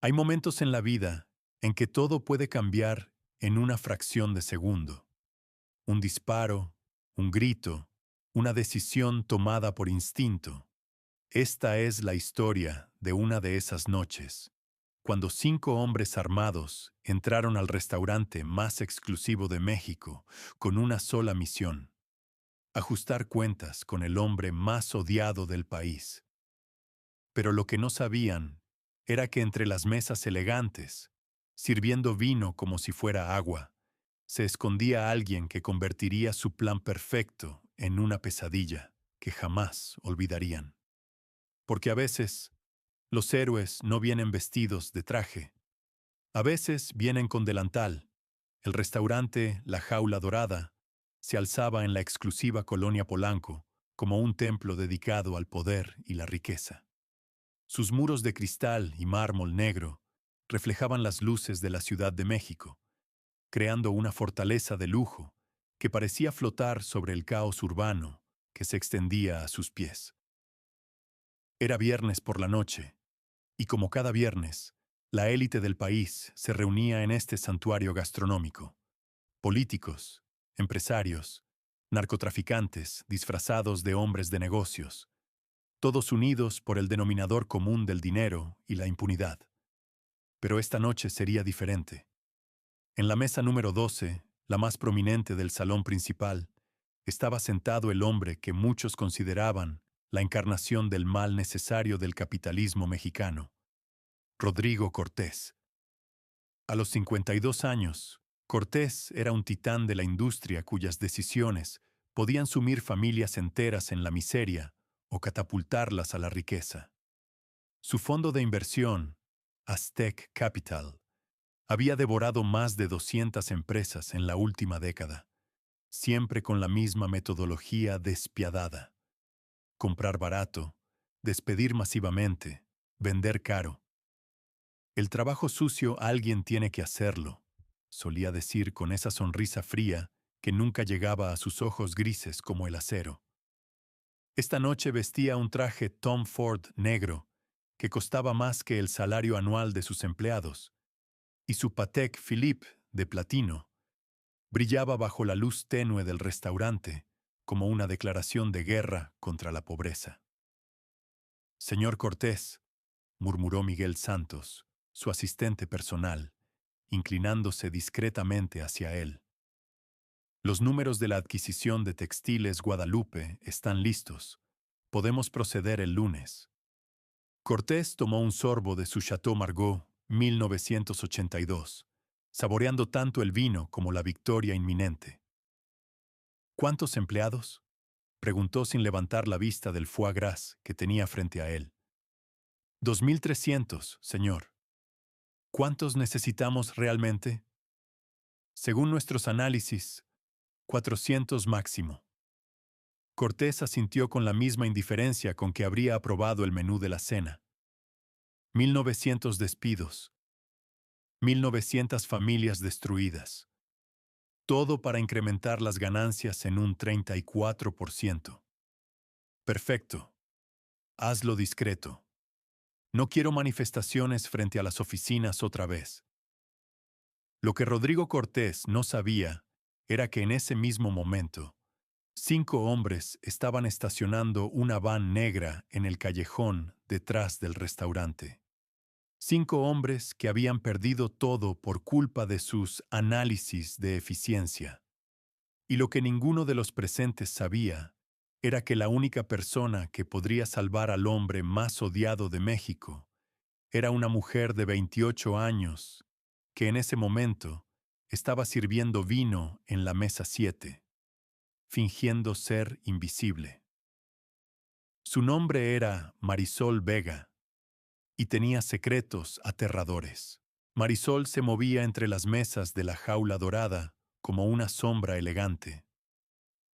Hay momentos en la vida en que todo puede cambiar en una fracción de segundo. Un disparo, un grito, una decisión tomada por instinto. Esta es la historia de una de esas noches, cuando 5 hombres armados entraron al restaurante más exclusivo de México con una sola misión: ajustar cuentas con el hombre más odiado del país. Pero lo que no sabían era que entre las mesas elegantes, sirviendo vino como si fuera agua, se escondía alguien que convertiría su plan perfecto en una pesadilla que jamás olvidarían. Porque a veces, los héroes no vienen vestidos de traje. A veces vienen con delantal. El restaurante La Jaula Dorada se alzaba en la exclusiva colonia Polanco como un templo dedicado al poder y la riqueza. Sus muros de cristal y mármol negro reflejaban las luces de la Ciudad de México, creando una fortaleza de lujo que parecía flotar sobre el caos urbano que se extendía a sus pies. Era viernes por la noche, y como cada viernes, la élite del país se reunía en este santuario gastronómico. Políticos, empresarios, narcotraficantes disfrazados de hombres de negocios, todos unidos por el denominador común del dinero y la impunidad. Pero esta noche sería diferente. En la mesa número 12, la más prominente del salón principal, estaba sentado el hombre que muchos consideraban la encarnación del mal necesario del capitalismo mexicano: Rodrigo Cortés. A los 52 años, Cortés era un titán de la industria cuyas decisiones podían sumir familias enteras en la miseria o catapultarlas a la riqueza. Su fondo de inversión, Aztec Capital, había devorado más de 200 empresas en la última década, siempre con la misma metodología despiadada: comprar barato, despedir masivamente, vender caro. El trabajo sucio alguien tiene que hacerlo, solía decir con esa sonrisa fría que nunca llegaba a sus ojos grises como el acero. Esta noche vestía un traje Tom Ford negro que costaba más que el salario anual de sus empleados, y su Patek Philippe de platino brillaba bajo la luz tenue del restaurante como una declaración de guerra contra la pobreza. Señor Cortés, murmuró Miguel Santos, su asistente personal, inclinándose discretamente hacia él. Los números de la adquisición de Textiles Guadalupe están listos. Podemos proceder el lunes. Cortés tomó un sorbo de su Chateau Margaux 1982, saboreando tanto el vino como la victoria inminente. ¿Cuántos empleados?, preguntó sin levantar la vista del foie gras que tenía frente a él. 2300, señor. ¿Cuántos necesitamos realmente? Según nuestros análisis, 400 máximo. Cortés asintió con la misma indiferencia con que habría aprobado el menú de la cena. 1900 despidos, 1900 familias destruidas. Todo para incrementar las ganancias en un 34%. Perfecto. Hazlo discreto. No quiero manifestaciones frente a las oficinas otra vez. Lo que Rodrigo Cortés no sabía era que en ese mismo momento, 5 hombres estaban estacionando una van negra en el callejón detrás del restaurante. 5 hombres que habían perdido todo por culpa de sus análisis de eficiencia. Y lo que ninguno de los presentes sabía era que la única persona que podría salvar al hombre más odiado de México era una mujer de 28 años que en ese momento estaba sirviendo vino en la mesa 7, fingiendo ser invisible. Su nombre era Marisol Vega y tenía secretos aterradores. Marisol se movía entre las mesas de la Jaula Dorada como una sombra elegante.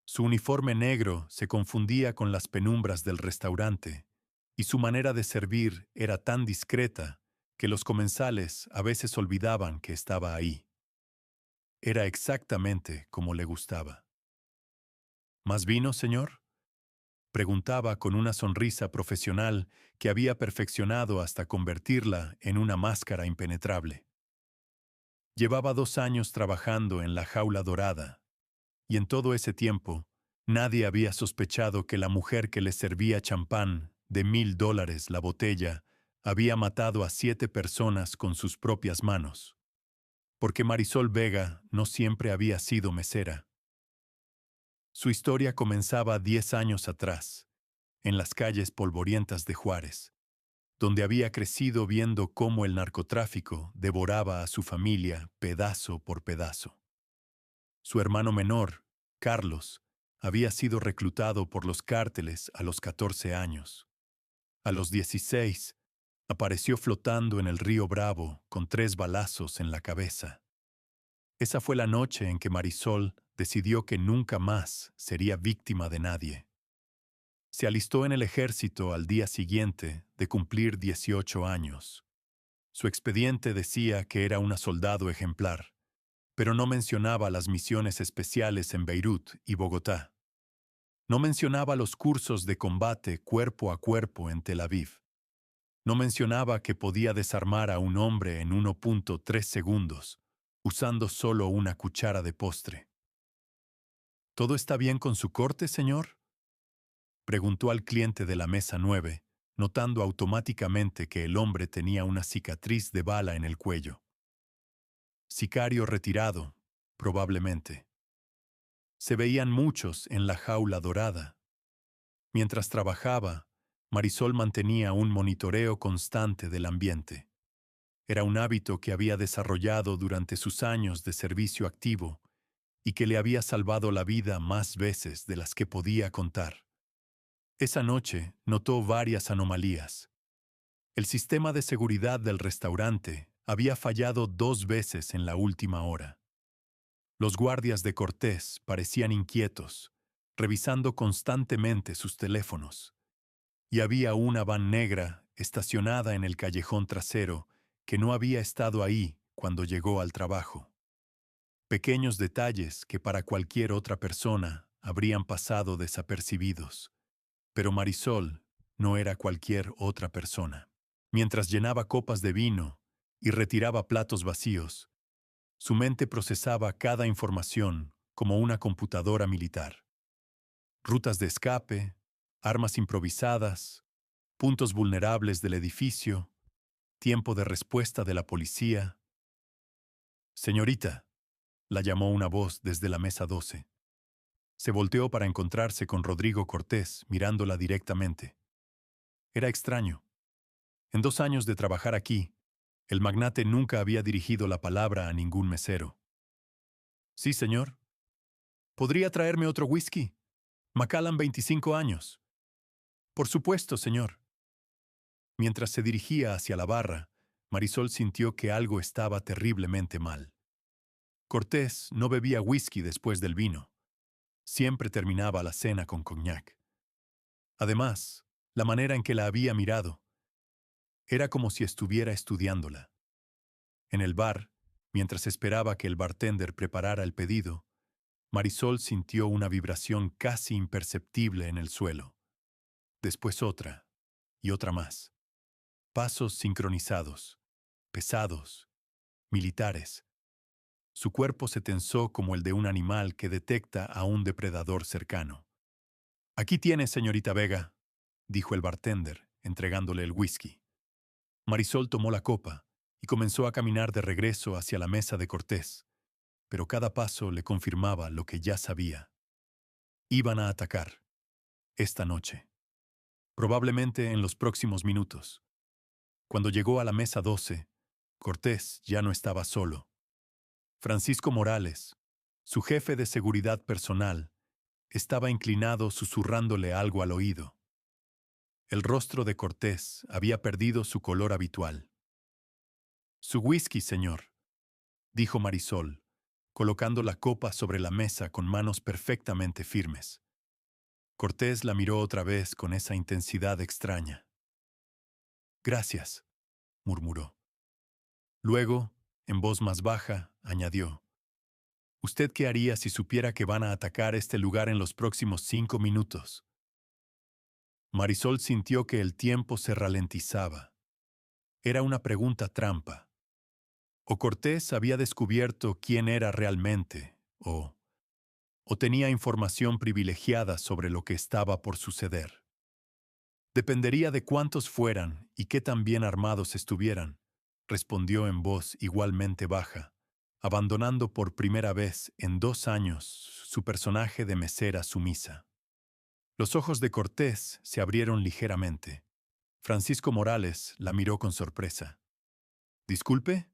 Su uniforme negro se confundía con las penumbras del restaurante, y su manera de servir era tan discreta que los comensales a veces olvidaban que estaba ahí. Era exactamente como le gustaba. ¿Más vino, señor? Preguntaba con una sonrisa profesional que había perfeccionado hasta convertirla en una máscara impenetrable. Llevaba 2 años trabajando en la Jaula Dorada, y en todo ese tiempo, nadie había sospechado que la mujer que le servía champán de $1000 la botella había matado a 7 personas con sus propias manos. Porque Marisol Vega no siempre había sido mesera. Su historia comenzaba 10 años atrás, en las calles polvorientas de Juárez, donde había crecido viendo cómo el narcotráfico devoraba a su familia pedazo por pedazo. Su hermano menor, Carlos, había sido reclutado por los cárteles a los 14 años. A los 16, apareció flotando en el río Bravo con 3 balazos en la cabeza. Esa fue la noche en que Marisol decidió que nunca más sería víctima de nadie. Se alistó en el ejército al día siguiente de cumplir 18 años. Su expediente decía que era una soldado ejemplar, pero no mencionaba las misiones especiales en Beirut y Bogotá. No mencionaba los cursos de combate cuerpo a cuerpo en Tel Aviv. No mencionaba que podía desarmar a un hombre en 1.3 segundos, usando solo una cuchara de postre. ¿Todo está bien con su corte, señor?, preguntó al cliente de la mesa 9, notando automáticamente que el hombre tenía una cicatriz de bala en el cuello. Sicario retirado, probablemente. Se veían muchos en la Jaula Dorada. Mientras trabajaba, Marisol mantenía un monitoreo constante del ambiente. Era un hábito que había desarrollado durante sus años de servicio activo y que le había salvado la vida más veces de las que podía contar. Esa noche notó varias anomalías. El sistema de seguridad del restaurante había fallado 2 veces en la última hora. Los guardias de Cortés parecían inquietos, revisando constantemente sus teléfonos. Y había una van negra estacionada en el callejón trasero que no había estado ahí cuando llegó al trabajo. Pequeños detalles que para cualquier otra persona habrían pasado desapercibidos. Pero Marisol no era cualquier otra persona. Mientras llenaba copas de vino y retiraba platos vacíos, su mente procesaba cada información como una computadora militar. Rutas de escape, armas improvisadas, puntos vulnerables del edificio, tiempo de respuesta de la policía. Señorita, la llamó una voz desde la mesa 12. Se volteó para encontrarse con Rodrigo Cortés mirándola directamente. Era extraño. En 2 años de trabajar aquí, el magnate nunca había dirigido la palabra a ningún mesero. Sí, señor. ¿Podría traerme otro whisky? Macallan 25 años. Por supuesto, señor. Mientras se dirigía hacia la barra, Marisol sintió que algo estaba terriblemente mal. Cortés no bebía whisky después del vino. Siempre terminaba la cena con coñac. Además, la manera en que la había mirado era como si estuviera estudiándola. En el bar, mientras esperaba que el bartender preparara el pedido, Marisol sintió una vibración casi imperceptible en el suelo. Después otra, y otra más. Pasos sincronizados, pesados, militares. Su cuerpo se tensó como el de un animal que detecta a un depredador cercano. Aquí tiene, señorita Vega, dijo el bartender, entregándole el whisky. Marisol tomó la copa y comenzó a caminar de regreso hacia la mesa de Cortés, pero cada paso le confirmaba lo que ya sabía. Iban a atacar. Esta noche. Probablemente en los próximos minutos. Cuando llegó a la mesa 12, Cortés ya no estaba solo. Francisco Morales, su jefe de seguridad personal, estaba inclinado susurrándole algo al oído. El rostro de Cortés había perdido su color habitual. Su whisky, señor, dijo Marisol, colocando la copa sobre la mesa con manos perfectamente firmes. Cortés la miró otra vez con esa intensidad extraña. Gracias, murmuró. Luego, en voz más baja, añadió. ¿Usted qué haría si supiera que van a atacar este lugar en los próximos 5 minutos? Marisol sintió que el tiempo se ralentizaba. Era una pregunta trampa. O Cortés había descubierto quién era realmente, o tenía información privilegiada sobre lo que estaba por suceder. Dependería de cuántos fueran y qué tan bien armados estuvieran, respondió en voz igualmente baja, abandonando por primera vez en 2 años su personaje de mesera sumisa. Los ojos de Cortés se abrieron ligeramente. Francisco Morales la miró con sorpresa. ¿Disculpe?,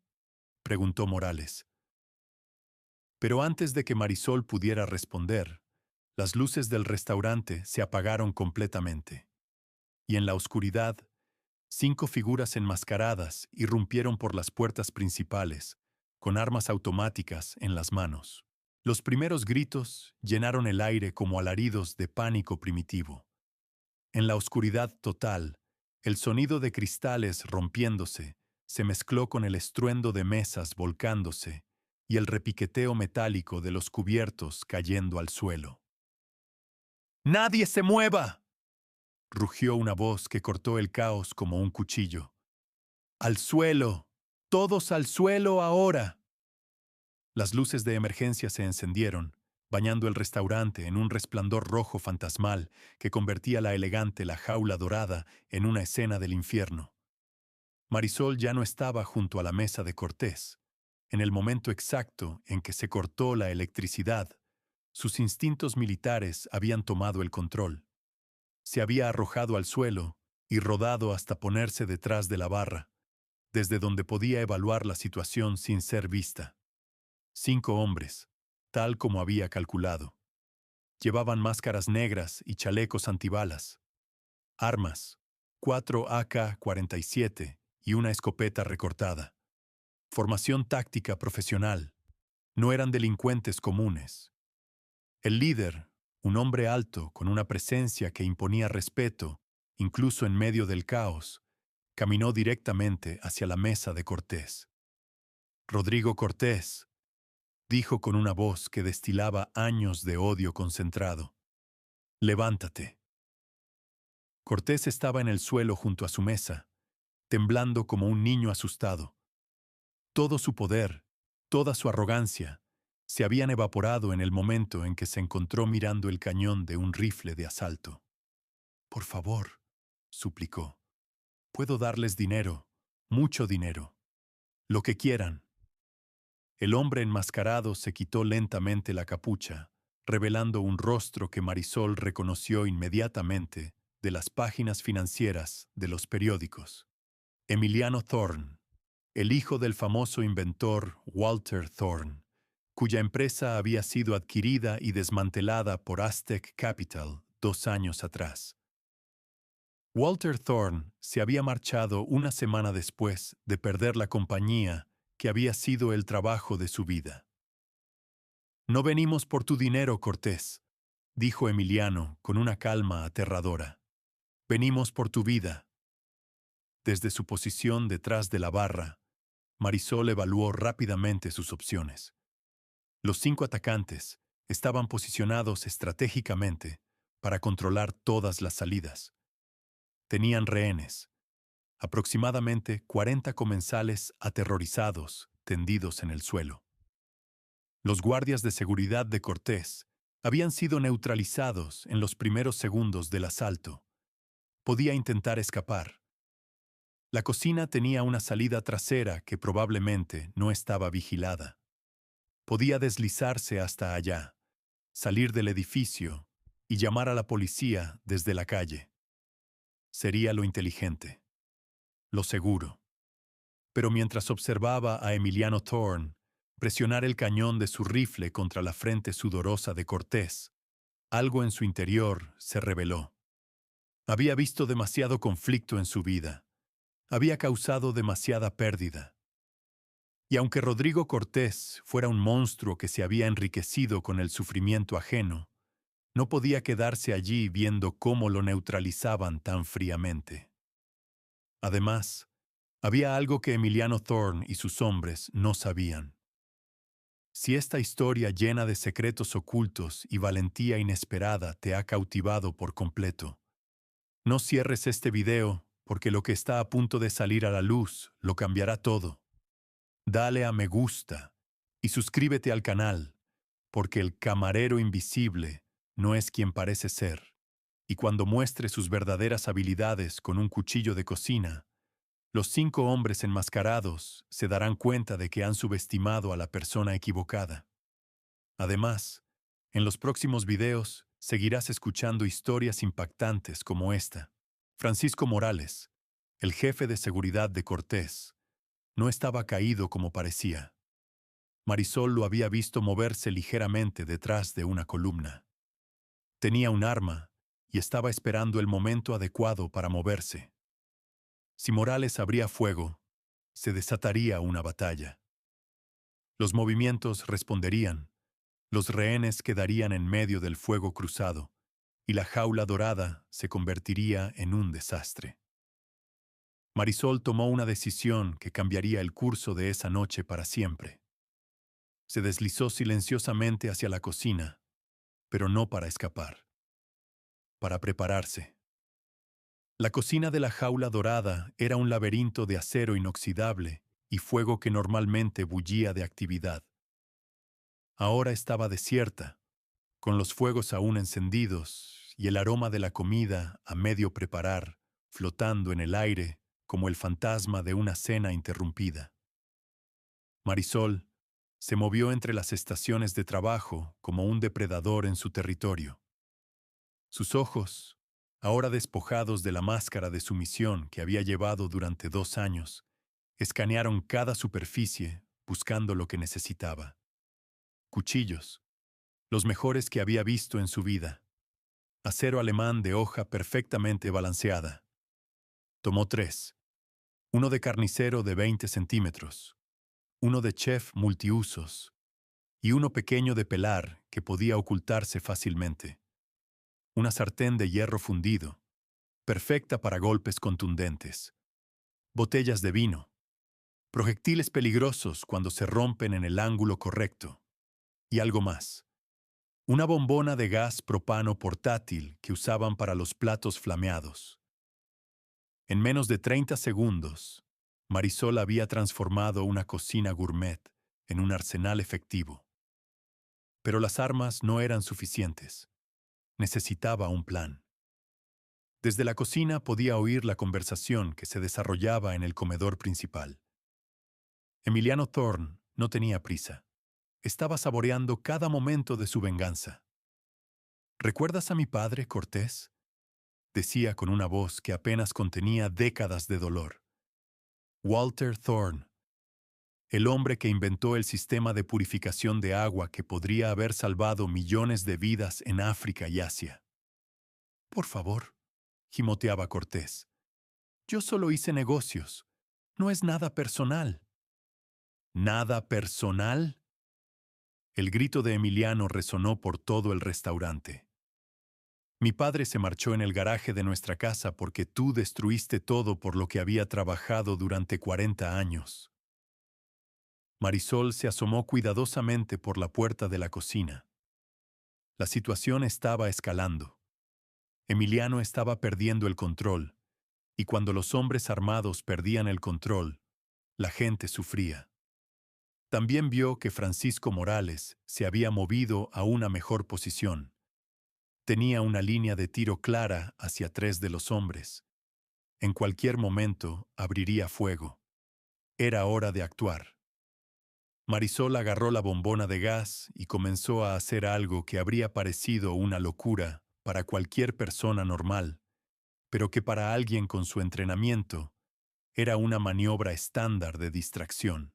preguntó Morales. Pero antes de que Marisol pudiera responder, las luces del restaurante se apagaron completamente. Y en la oscuridad, 5 figuras enmascaradas irrumpieron por las puertas principales, con armas automáticas en las manos. Los primeros gritos llenaron el aire como alaridos de pánico primitivo. En la oscuridad total, el sonido de cristales rompiéndose se mezcló con el estruendo de mesas volcándose y el repiqueteo metálico de los cubiertos cayendo al suelo. ¡Nadie se mueva!, rugió una voz que cortó el caos como un cuchillo. ¡Al suelo! ¡Todos al suelo ahora! Las luces de emergencia se encendieron, bañando el restaurante en un resplandor rojo fantasmal que convertía la jaula dorada en una escena del infierno. Marisol ya no estaba junto a la mesa de Cortés. En el momento exacto en que se cortó la electricidad, sus instintos militares habían tomado el control. Se había arrojado al suelo y rodado hasta ponerse detrás de la barra, desde donde podía evaluar la situación sin ser vista. 5 hombres, tal como había calculado. Llevaban máscaras negras y chalecos antibalas. Armas, 4 AK-47 y una escopeta recortada. Formación táctica profesional. No eran delincuentes comunes. El líder, un hombre alto con una presencia que imponía respeto, incluso en medio del caos, caminó directamente hacia la mesa de Cortés. Rodrigo Cortés, dijo con una voz que destilaba años de odio concentrado. Levántate. Cortés estaba en el suelo junto a su mesa, temblando como un niño asustado. Todo su poder, toda su arrogancia, se habían evaporado en el momento en que se encontró mirando el cañón de un rifle de asalto. Por favor, suplicó. Puedo darles dinero, mucho dinero. Lo que quieran. El hombre enmascarado se quitó lentamente la capucha, revelando un rostro que Marisol reconoció inmediatamente de las páginas financieras de los periódicos. Emiliano Thorne, el hijo del famoso inventor Walter Thorne, cuya empresa había sido adquirida y desmantelada por Aztec Capital 2 años atrás. Walter Thorne se había marchado una semana después de perder la compañía que había sido el trabajo de su vida. No venimos por tu dinero, Cortés, dijo Emiliano con una calma aterradora. Venimos por tu vida. Desde su posición detrás de la barra, Marisol evaluó rápidamente sus opciones. Los 5 atacantes estaban posicionados estratégicamente para controlar todas las salidas. Tenían rehenes, aproximadamente 40 comensales aterrorizados tendidos en el suelo. Los guardias de seguridad de Cortés habían sido neutralizados en los primeros segundos del asalto. Podía intentar escapar. La cocina tenía una salida trasera que probablemente no estaba vigilada. Podía deslizarse hasta allá, salir del edificio y llamar a la policía desde la calle. Sería lo inteligente, lo seguro. Pero mientras observaba a Emiliano Thorne presionar el cañón de su rifle contra la frente sudorosa de Cortés, algo en su interior se reveló. Había visto demasiado conflicto en su vida. Había causado demasiada pérdida. Y aunque Rodrigo Cortés fuera un monstruo que se había enriquecido con el sufrimiento ajeno, no podía quedarse allí viendo cómo lo neutralizaban tan fríamente. Además, había algo que Emiliano Thorne y sus hombres no sabían. Si esta historia llena de secretos ocultos y valentía inesperada te ha cautivado por completo, No cierres este video, porque lo que está a punto de salir a la luz lo cambiará todo. Dale a me gusta y suscríbete al canal, porque el camarero invisible no es quien parece ser. Y cuando muestre sus verdaderas habilidades con un cuchillo de cocina, los 5 hombres enmascarados se darán cuenta de que han subestimado a la persona equivocada. Además, en los próximos videos seguirás escuchando historias impactantes como esta. Francisco Morales, el jefe de seguridad de Cortés, no estaba caído como parecía. Marisol lo había visto moverse ligeramente detrás de una columna. Tenía un arma y estaba esperando el momento adecuado para moverse. Si Morales abría fuego, se desataría una batalla. Los movimientos responderían, los rehenes quedarían en medio del fuego cruzado, y la jaula dorada se convertiría en un desastre. Marisol tomó una decisión que cambiaría el curso de esa noche para siempre. Se deslizó silenciosamente hacia la cocina, pero no para escapar, para prepararse. La cocina de la jaula dorada era un laberinto de acero inoxidable y fuego que normalmente bullía de actividad. Ahora estaba desierta, con los fuegos aún encendidos y el aroma de la comida a medio preparar, flotando en el aire como el fantasma de una cena interrumpida. Marisol se movió entre las estaciones de trabajo como un depredador en su territorio. Sus ojos, ahora despojados de la máscara de sumisión que había llevado durante 2 años, escanearon cada superficie buscando lo que necesitaba. Cuchillos, los mejores que había visto en su vida. Acero alemán de hoja perfectamente balanceada. Tomó 3. Uno de carnicero de 20 centímetros, uno de chef multiusos y uno pequeño de pelar que podía ocultarse fácilmente. Una sartén de hierro fundido, perfecta para golpes contundentes. Botellas de vino. Proyectiles peligrosos cuando se rompen en el ángulo correcto. Y algo más. Una bombona de gas propano portátil que usaban para los platos flameados. En menos de 30 segundos, Marisol había transformado una cocina gourmet en un arsenal efectivo. Pero las armas no eran suficientes. Necesitaba un plan. Desde la cocina podía oír la conversación que se desarrollaba en el comedor principal. Emiliano Thorne no tenía prisa. Estaba saboreando cada momento de su venganza. ¿Recuerdas a mi padre, Cortés?, decía con una voz que apenas contenía décadas de dolor. Walter Thorne, el hombre que inventó el sistema de purificación de agua que podría haber salvado millones de vidas en África y Asia. Por favor, gimoteaba Cortés. Yo solo hice negocios. No es nada personal. ¿Nada personal? El grito de Emiliano resonó por todo el restaurante. Mi padre se marchó en el garaje de nuestra casa porque tú destruiste todo por lo que había trabajado durante 40 años. Marisol se asomó cuidadosamente por la puerta de la cocina. La situación estaba escalando. Emiliano estaba perdiendo el control, y cuando los hombres armados perdían el control, la gente sufría. También vio que Francisco Morales se había movido a una mejor posición. Tenía una línea de tiro clara hacia 3 de los hombres. En cualquier momento abriría fuego. Era hora de actuar. Marisol agarró la bombona de gas y comenzó a hacer algo que habría parecido una locura para cualquier persona normal, pero que para alguien con su entrenamiento era una maniobra estándar de distracción.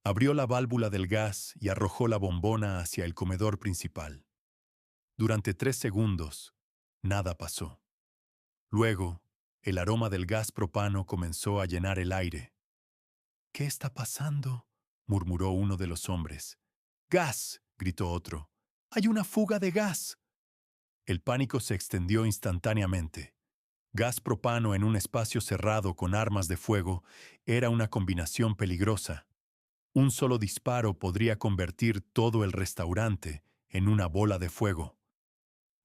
Abrió la válvula del gas y arrojó la bombona hacia el comedor principal. Durante 3 segundos, nada pasó. Luego, el aroma del gas propano comenzó a llenar el aire. ¿Qué está pasando?, murmuró uno de los hombres. ¡Gas!, gritó otro. ¡Hay una fuga de gas! El pánico se extendió instantáneamente. Gas propano en un espacio cerrado con armas de fuego era una combinación peligrosa. Un solo disparo podría convertir todo el restaurante en una bola de fuego.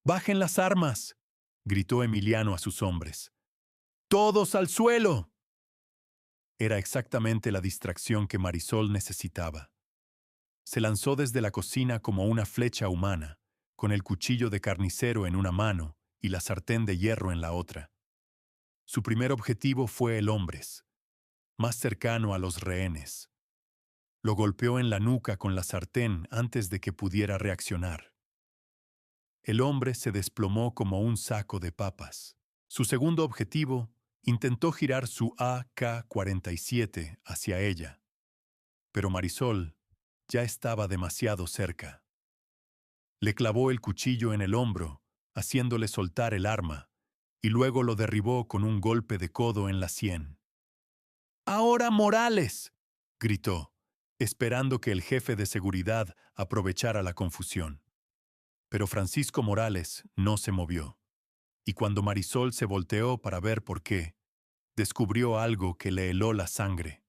¡Bajen las armas!, gritó Emiliano a sus hombres. ¡Todos al suelo! Era exactamente la distracción que Marisol necesitaba. Se lanzó desde la cocina como una flecha humana, con el cuchillo de carnicero en una mano y la sartén de hierro en la otra. Su primer objetivo fue el Hombres, más cercano a los rehenes. Lo golpeó en la nuca con la sartén antes de que pudiera reaccionar. El hombre se desplomó como un saco de papas. Su segundo objetivo, intentó girar su AK-47 hacia ella, pero Marisol ya estaba demasiado cerca. Le clavó el cuchillo en el hombro, haciéndole soltar el arma, y luego lo derribó con un golpe de codo en la sien. ¡Ahora Morales!, gritó, esperando que el jefe de seguridad aprovechara la confusión. Pero Francisco Morales no se movió, y cuando Marisol se volteó para ver por qué, descubrió algo que le heló la sangre.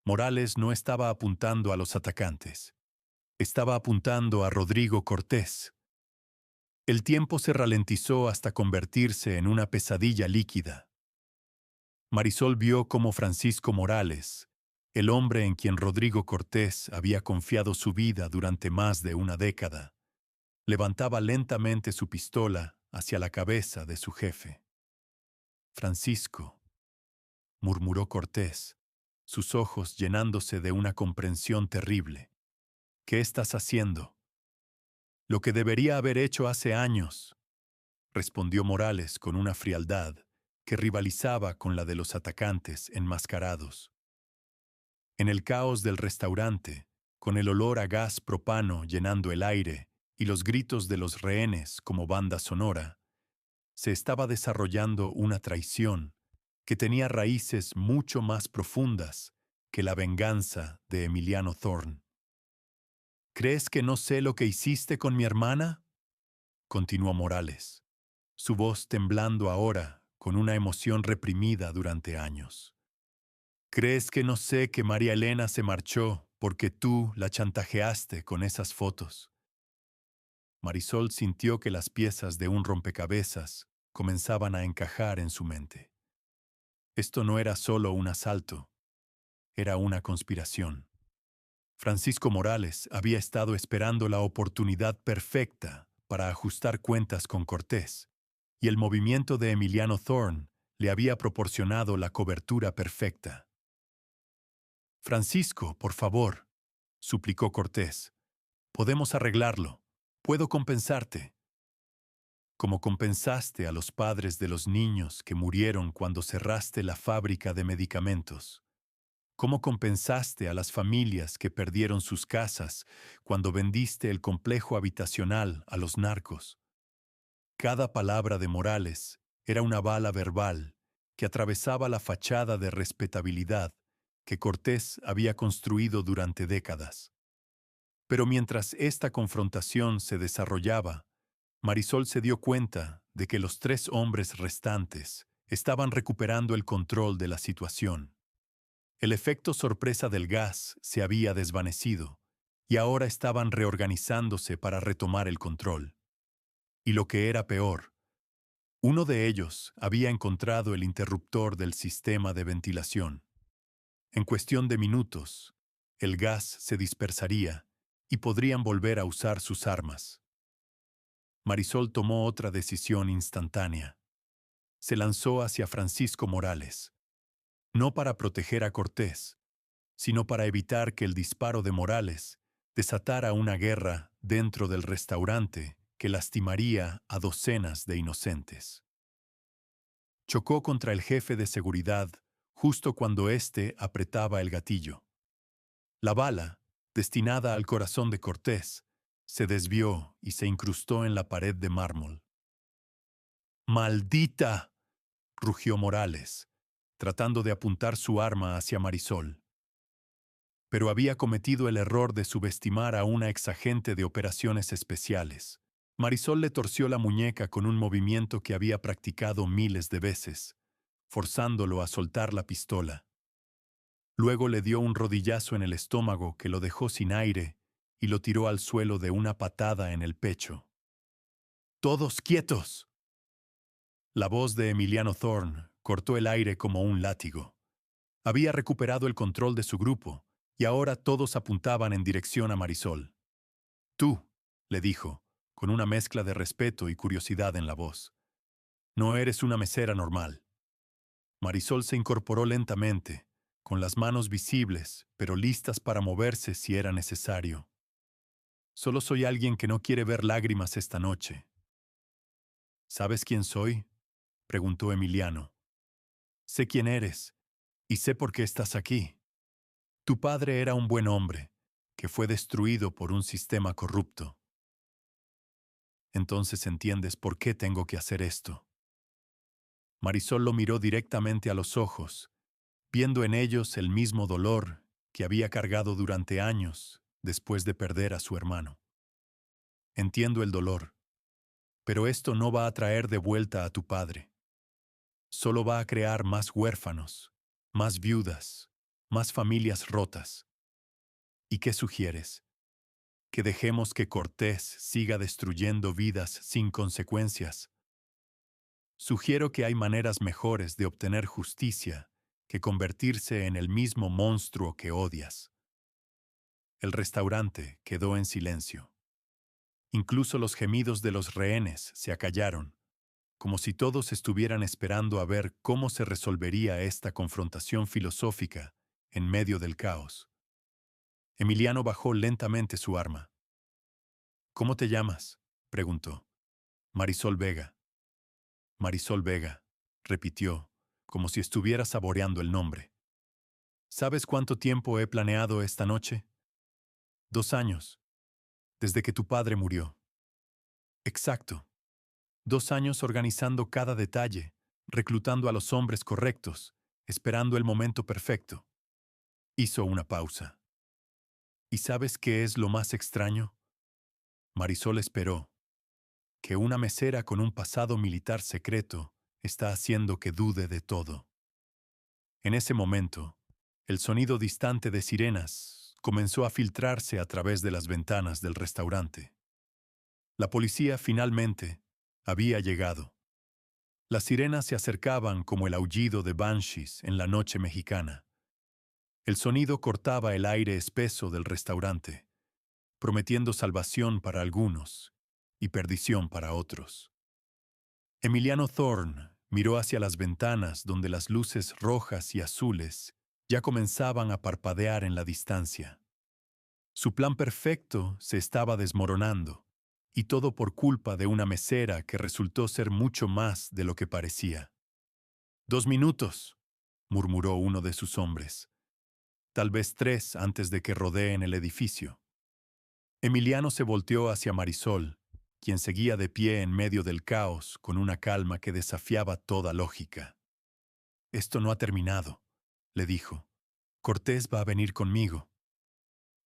Morales no estaba apuntando a los atacantes. Estaba apuntando a Rodrigo Cortés. El tiempo se ralentizó hasta convertirse en una pesadilla líquida. Marisol vio cómo Francisco Morales, el hombre en quien Rodrigo Cortés había confiado su vida durante más de una década, levantaba lentamente su pistola hacia la cabeza de su jefe. Francisco, murmuró Cortés, sus ojos llenándose de una comprensión terrible. ¿Qué estás haciendo? Lo que debería haber hecho hace años, respondió Morales con una frialdad que rivalizaba con la de los atacantes enmascarados. En el caos del restaurante, con el olor a gas propano llenando el aire y los gritos de los rehenes como banda sonora, se estaba desarrollando una traición que tenía raíces mucho más profundas que la venganza de Emiliano Thorne. ¿Crees que no sé lo que hiciste con mi hermana?, continuó Morales, su voz temblando ahora con una emoción reprimida durante años. ¿Crees que no sé que María Elena se marchó porque tú la chantajeaste con esas fotos? Marisol sintió que las piezas de un rompecabezas comenzaban a encajar en su mente. Esto no era solo un asalto, era una conspiración. Francisco Morales había estado esperando la oportunidad perfecta para ajustar cuentas con Cortés, y el movimiento de Emiliano Thorne le había proporcionado la cobertura perfecta. Francisco, por favor, suplicó Cortés. Podemos arreglarlo. Puedo compensarte. Como compensaste a los padres de los niños que murieron cuando cerraste la fábrica de medicamentos. ¿Cómo compensaste a las familias que perdieron sus casas cuando vendiste el complejo habitacional a los narcos? Cada palabra de Morales era una bala verbal que atravesaba la fachada de respetabilidad que Cortés había construido durante décadas. Pero mientras esta confrontación se desarrollaba, Marisol se dio cuenta de que los 3 hombres restantes estaban recuperando el control de la situación. El efecto sorpresa del gas se había desvanecido y ahora estaban reorganizándose para retomar el control. Y lo que era peor, uno de ellos había encontrado el interruptor del sistema de ventilación. En cuestión de minutos, el gas se dispersaría y podrían volver a usar sus armas. Marisol tomó otra decisión instantánea. Se lanzó hacia Francisco Morales, no para proteger a Cortés, sino para evitar que el disparo de Morales desatara una guerra dentro del restaurante que lastimaría a docenas de inocentes. Chocó contra el jefe de seguridad justo cuando éste apretaba el gatillo. La bala, destinada al corazón de Cortés, se desvió y se incrustó en la pared de mármol. ¡Maldita!, rugió Morales, tratando de apuntar su arma hacia Marisol. Pero había cometido el error de subestimar a una exagente de operaciones especiales. Marisol le torció la muñeca con un movimiento que había practicado miles de veces, forzándolo a soltar la pistola. Luego le dio un rodillazo en el estómago que lo dejó sin aire y lo tiró al suelo de una patada en el pecho. ¡Todos quietos!, La voz de Emiliano Thorne cortó el aire como un látigo. Había recuperado el control de su grupo, y ahora todos apuntaban en dirección a Marisol. Tú, le dijo, con una mezcla de respeto y curiosidad en la voz. No eres una mesera normal. Marisol se incorporó lentamente, con las manos visibles, pero listas para moverse si era necesario. Solo soy alguien que no quiere ver lágrimas esta noche. ¿Sabes quién soy? Preguntó Emiliano. Sé quién eres, y sé por qué estás aquí. Tu padre era un buen hombre, que fue destruido por un sistema corrupto. Entonces entiendes por qué tengo que hacer esto. Marisol lo miró directamente a los ojos, viendo en ellos el mismo dolor que había cargado durante años después de perder a su hermano. Entiendo el dolor, pero esto no va a traer de vuelta a tu padre. Solo va a crear más huérfanos, más viudas, más familias rotas. ¿Y qué sugieres? ¿Que dejemos que Cortés siga destruyendo vidas sin consecuencias? Sugiero que hay maneras mejores de obtener justicia que convertirse en el mismo monstruo que odias. El restaurante quedó en silencio. Incluso los gemidos de los rehenes se acallaron, como si todos estuvieran esperando a ver cómo se resolvería esta confrontación filosófica en medio del caos. Emiliano bajó lentamente su arma. ¿Cómo te llamas?, preguntó. Marisol Vega. Marisol Vega, repitió, como si estuviera saboreando el nombre. ¿Sabes cuánto tiempo he planeado esta noche? 2 años, desde que tu padre murió. Exacto. 2 años organizando cada detalle, reclutando a los hombres correctos, esperando el momento perfecto. Hizo una pausa. ¿Y sabes qué es lo más extraño? Marisol esperó. Que una mesera con un pasado militar secreto está haciendo que dude de todo. En ese momento, el sonido distante de sirenas comenzó a filtrarse a través de las ventanas del restaurante. La policía finalmente había llegado. Las sirenas se acercaban como el aullido de banshees en la noche mexicana. El sonido cortaba el aire espeso del restaurante, prometiendo salvación para algunos y perdición para otros. Emiliano Thorne miró hacia las ventanas donde las luces rojas y azules ya comenzaban a parpadear en la distancia. Su plan perfecto se estaba desmoronando, y todo por culpa de una mesera que resultó ser mucho más de lo que parecía. 2 minutos, murmuró uno de sus hombres. Tal vez 3 antes de que rodeen el edificio. Emiliano se volteó hacia Marisol, quien seguía de pie en medio del caos con una calma que desafiaba toda lógica. Esto no ha terminado, le dijo. Cortés va a venir conmigo.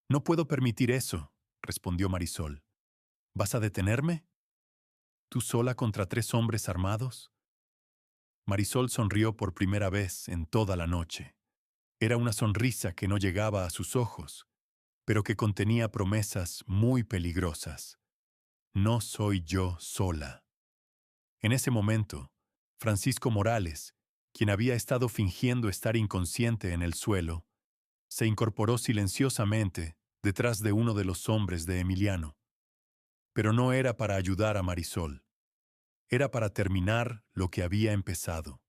No puedo permitir eso, respondió Marisol. ¿Vas a detenerme? ¿Tú sola contra 3 hombres armados? Marisol sonrió por primera vez en toda la noche. Era una sonrisa que no llegaba a sus ojos, pero que contenía promesas muy peligrosas. No soy yo sola. En ese momento, Francisco Morales, quien había estado fingiendo estar inconsciente en el suelo, se incorporó silenciosamente detrás de uno de los hombres de Emiliano. Pero no era para ayudar a Marisol. Era para terminar lo que había empezado.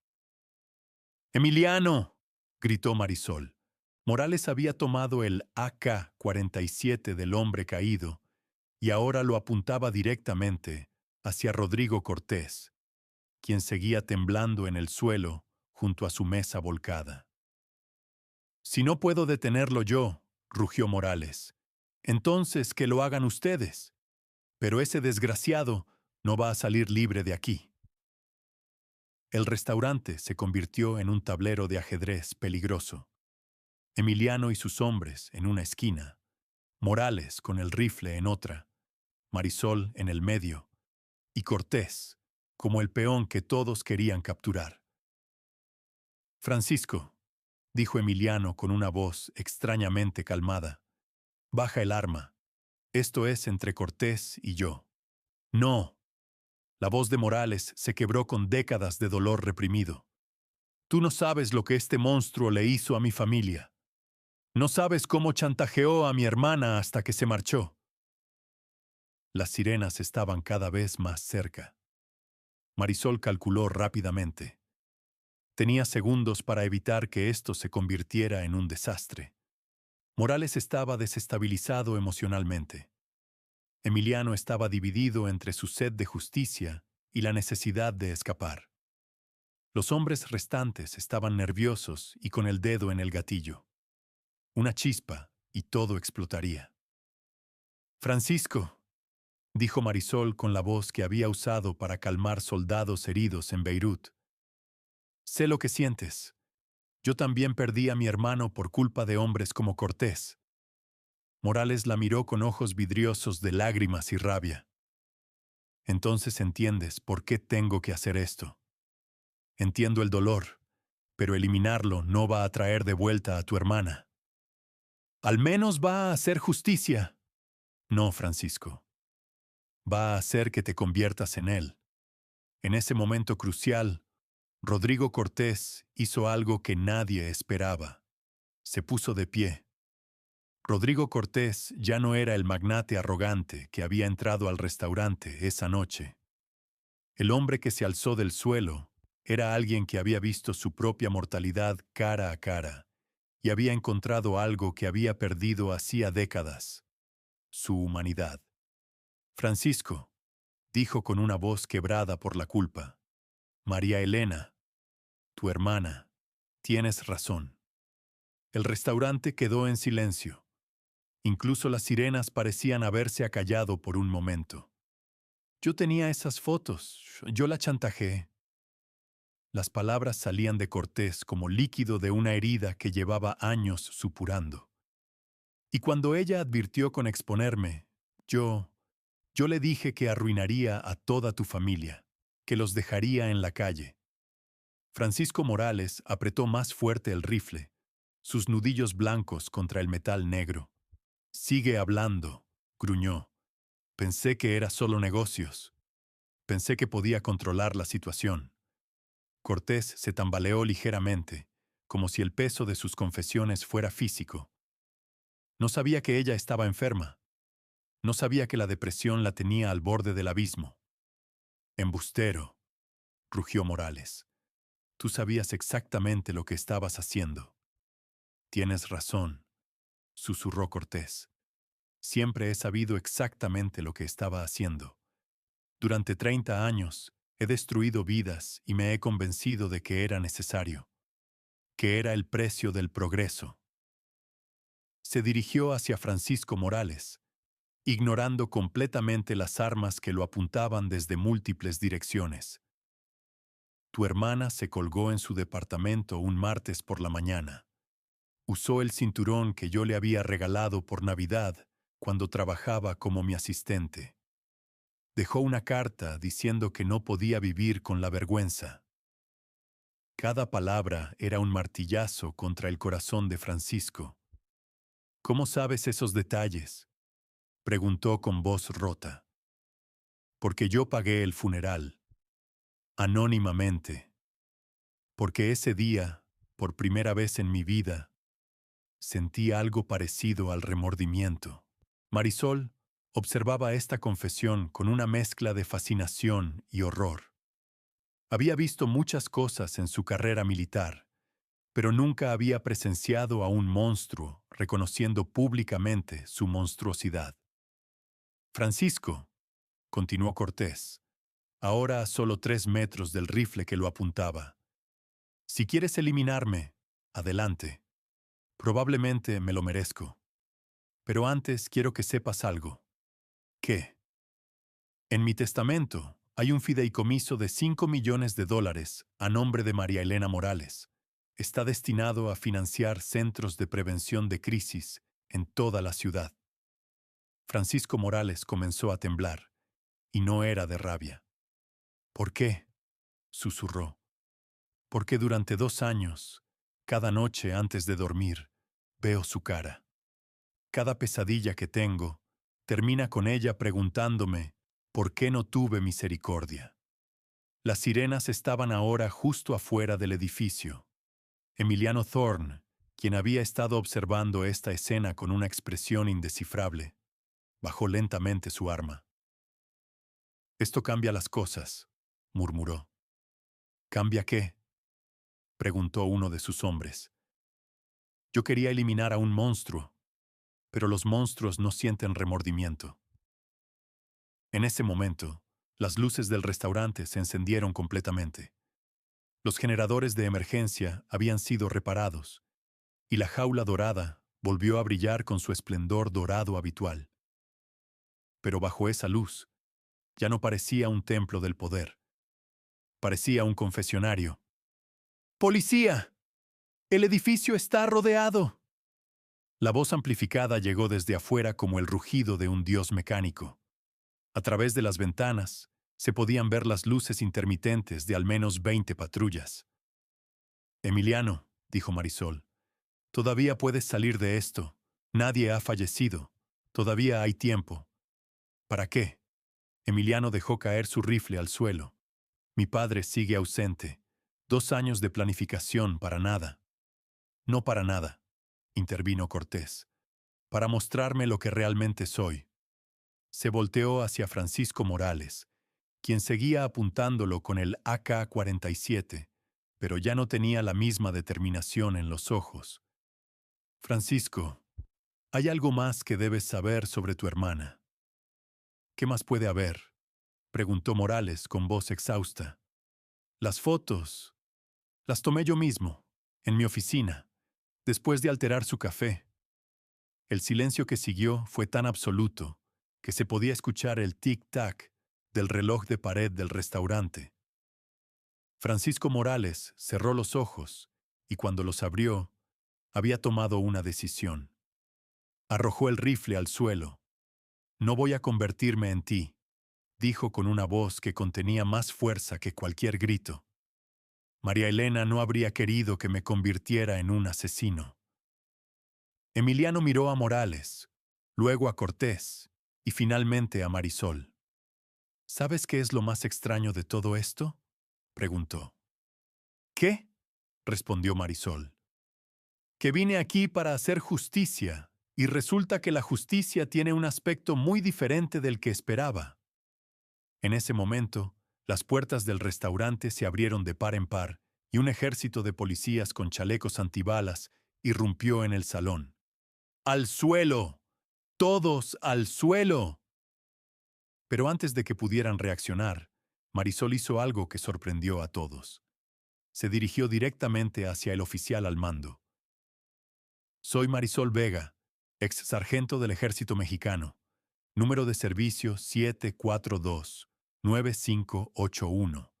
¡Emiliano!, gritó Marisol. Morales había tomado el AK-47 del hombre caído y ahora lo apuntaba directamente hacia Rodrigo Cortés, quien seguía temblando en el suelo junto a su mesa volcada. «Si no puedo detenerlo yo», rugió Morales, «entonces que lo hagan ustedes. Pero ese desgraciado no va a salir libre de aquí». El restaurante se convirtió en un tablero de ajedrez peligroso. Emiliano y sus hombres en una esquina, Morales con el rifle en otra, Marisol en el medio, y Cortés como el peón que todos querían capturar. «Francisco», dijo Emiliano con una voz extrañamente calmada, «baja el arma. Esto es entre Cortés y yo». «No», La voz de Morales se quebró con décadas de dolor reprimido. Tú no sabes lo que este monstruo le hizo a mi familia. No sabes cómo chantajeó a mi hermana hasta que se marchó. Las sirenas estaban cada vez más cerca. Marisol calculó rápidamente. Tenía segundos para evitar que esto se convirtiera en un desastre. Morales estaba desestabilizado emocionalmente. Emiliano estaba dividido entre su sed de justicia y la necesidad de escapar. Los hombres restantes estaban nerviosos y con el dedo en el gatillo. Una chispa y todo explotaría. Francisco, dijo Marisol con la voz que había usado para calmar soldados heridos en Beirut. Sé lo que sientes. Yo también perdí a mi hermano por culpa de hombres como Cortés. Morales la miró con ojos vidriosos de lágrimas y rabia. Entonces entiendes por qué tengo que hacer esto. Entiendo el dolor, pero eliminarlo no va a traer de vuelta a tu hermana. Al menos va a hacer justicia. No, Francisco. Va a hacer que te conviertas en él. En ese momento crucial, Rodrigo Cortés hizo algo que nadie esperaba. Se puso de pie. Rodrigo Cortés ya no era el magnate arrogante que había entrado al restaurante esa noche. El hombre que se alzó del suelo era alguien que había visto su propia mortalidad cara a cara y había encontrado algo que había perdido hacía décadas: su humanidad. Francisco, dijo con una voz quebrada por la culpa. María Elena, tu hermana, tienes razón. El restaurante quedó en silencio. Incluso las sirenas parecían haberse acallado por un momento. Yo tenía esas fotos, yo la chantajeé. Las palabras salían de Cortés como líquido de una herida que llevaba años supurando. Y cuando ella advirtió con exponerme, yo le dije que arruinaría a toda tu familia, que los dejaría en la calle. Francisco Morales apretó más fuerte el rifle, sus nudillos blancos contra el metal negro. Sigue hablando, gruñó. Pensé que era solo negocios. Pensé que podía controlar la situación. Cortés se tambaleó ligeramente, como si el peso de sus confesiones fuera físico. No sabía que ella estaba enferma. No sabía que la depresión la tenía al borde del abismo. Embustero, rugió Morales. Tú sabías exactamente lo que estabas haciendo. Tienes razón, susurró Cortés. Siempre he sabido exactamente lo que estaba haciendo. Durante 30 años he destruido vidas y me he convencido de que era necesario, que era el precio del progreso. Se dirigió hacia Francisco Morales, ignorando completamente las armas que lo apuntaban desde múltiples direcciones. Tu hermana se colgó en su departamento un martes por la mañana. Usó el cinturón que yo le había regalado por Navidad cuando trabajaba como mi asistente. Dejó una carta diciendo que no podía vivir con la vergüenza. Cada palabra era un martillazo contra el corazón de Francisco. ¿Cómo sabes esos detalles?, preguntó con voz rota. Porque yo pagué el funeral, anónimamente. Porque ese día, por primera vez en mi vida, sentí algo parecido al remordimiento. Marisol observaba esta confesión con una mezcla de fascinación y horror. Había visto muchas cosas en su carrera militar, pero nunca había presenciado a un monstruo reconociendo públicamente su monstruosidad. Francisco, continuó Cortés, ahora a solo 3 metros del rifle que lo apuntaba. Si quieres eliminarme, adelante. Probablemente me lo merezco. Pero antes quiero que sepas algo. ¿Qué? En mi testamento hay un fideicomiso de $5 millones a nombre de María Elena Morales. Está destinado a financiar centros de prevención de crisis en toda la ciudad. Francisco Morales comenzó a temblar, y no era de rabia. ¿Por qué?, susurró. Porque durante 2 años, cada noche antes de dormir, veo su cara. Cada pesadilla que tengo termina con ella preguntándome ¿Por qué no tuve misericordia? Las sirenas estaban ahora justo afuera del edificio. Emiliano Thorne, quien había estado observando esta escena con una expresión indescifrable, bajó lentamente su arma. «Esto cambia las cosas», murmuró. «¿Cambia qué?», preguntó uno de sus hombres. «Yo quería eliminar a un monstruo, pero los monstruos no sienten remordimiento». En ese momento, las luces del restaurante se encendieron completamente. Los generadores de emergencia habían sido reparados, y la jaula dorada volvió a brillar con su esplendor dorado habitual. Pero bajo esa luz, ya no parecía un templo del poder. Parecía un confesionario. «¡Policía! ¡El edificio está rodeado!». La voz amplificada llegó desde afuera como el rugido de un dios mecánico. A través de las ventanas se podían ver las luces intermitentes de al menos 20 patrullas. «Emiliano», dijo Marisol, «todavía puedes salir de esto. Nadie ha fallecido. Todavía hay tiempo». «¿Para qué?». Emiliano dejó caer su rifle al suelo. «Mi padre sigue ausente. 2 años de planificación para nada». «No para nada», intervino Cortés. «Para mostrarme lo que realmente soy». Se volteó hacia Francisco Morales, quien seguía apuntándolo con el AK-47, pero ya no tenía la misma determinación en los ojos. «Francisco, hay algo más que debes saber sobre tu hermana». «¿Qué más puede haber?», preguntó Morales con voz exhausta. «Las fotos. Las tomé yo mismo, en mi oficina, después de alterar su café». El silencio que siguió fue tan absoluto que se podía escuchar el tic-tac del reloj de pared del restaurante. Francisco Morales cerró los ojos y cuando los abrió, había tomado una decisión. Arrojó el rifle al suelo. «No voy a convertirme en ti», dijo con una voz que contenía más fuerza que cualquier grito. «María Elena no habría querido que me convirtiera en un asesino». Emiliano miró a Morales, luego a Cortés y finalmente a Marisol. «¿Sabes qué es lo más extraño de todo esto?», preguntó. «¿Qué?», respondió Marisol. «Que vine aquí para hacer justicia, y resulta que la justicia tiene un aspecto muy diferente del que esperaba». En ese momento, las puertas del restaurante se abrieron de par en par, y un ejército de policías con chalecos antibalas irrumpió en el salón. «¡Al suelo! ¡Todos al suelo!». Pero antes de que pudieran reaccionar, Marisol hizo algo que sorprendió a todos. Se dirigió directamente hacia el oficial al mando. «Soy Marisol Vega, ex sargento del Ejército Mexicano. Número de servicio 742-9581.